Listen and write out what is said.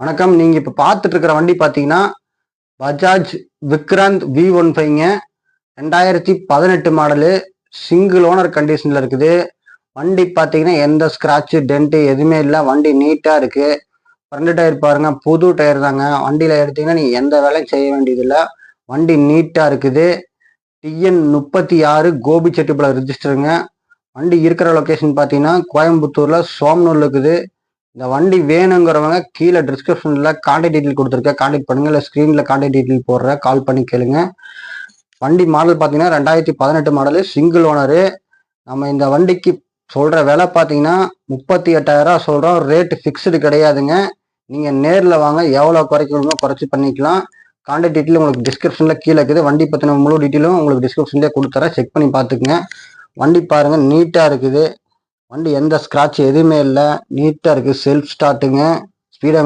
வணக்கம். நீங்க இப்ப பார்த்துட்டு இருக்கிற வண்டி பாத்தீங்கன்னா பஜாஜ் விக்ராந்த் V15ங்க. 2018 மாடலு. சிங்கிள் ஓனர் கண்டிஷன்ல இருக்குது. வண்டி பாத்தீங்கன்னா எந்த ஸ்கிராட்ச் டென்ட் எதுவுமே இல்லை. வண்டி நீட்டா இருக்கு. ஃப்ரண்ட் டயர் பாருங்க, புது டயர் தாங்க. வண்டியில எடுத்தீங்கன்னா நீங்க எந்த வேலையும் செய்ய வேண்டியது இல்லை. வண்டி நீட்டா இருக்குது. TN36 கோபிச்செட்டிப்பாளையம் ரெஜிஸ்டருங்க. வண்டி இருக்கிற லொகேஷன் பாத்தீங்கன்னா கோயம்புத்தூர்ல சோமனூர்ல இருக்குது. இந்த வண்டி வேணுங்கிறவங்க கீழே டிஸ்கிரிப்ஷன்ல கான்டாக்ட் டீட்டெயில் கொடுத்துருக்கேன். கான்டாக்ட் பண்ணுங்க. இல்லை ஸ்க்ரீன்ல கான்டாக்ட் டீட்டெயில் போடுற கால் பண்ணி கேளுங்க. வண்டி மாடல் பார்த்தீங்கன்னா 2018 மாடலு, சிங்கிள் ஓனரு. நம்ம இந்த வண்டிக்கு சொல்ற விலை பார்த்தீங்கன்னா 38,000 சொல்றோம். ரேட்டு ஃபிக்ஸ்டு கிடையாதுங்க. நீங்க நேரில் வாங்க, எவ்வளோ குறைக்கணுமோ குறைச்சி பண்ணிக்கலாம். கான்டாக்ட் டீட்டெயில் உங்களுக்கு டிஸ்கிரிப்ஷன்ல கீழே இருக்குது. வண்டி பற்றின முழு டீட்டெயிலும் உங்களுக்கு டிஸ்கிரிப்ஷன்லேயே கொடுத்துறேன். செக் பண்ணி பார்த்துக்குங்க. வண்டி பாருங்க, நீட்டா இருக்குது. வண்டி எந்த ஸ்கிராட்ச் எதுவுமே இல்லை. நீட்டா இருக்கு. செல்ஃப் ஸ்டார்ட்டுங்க. ஸ்பீடா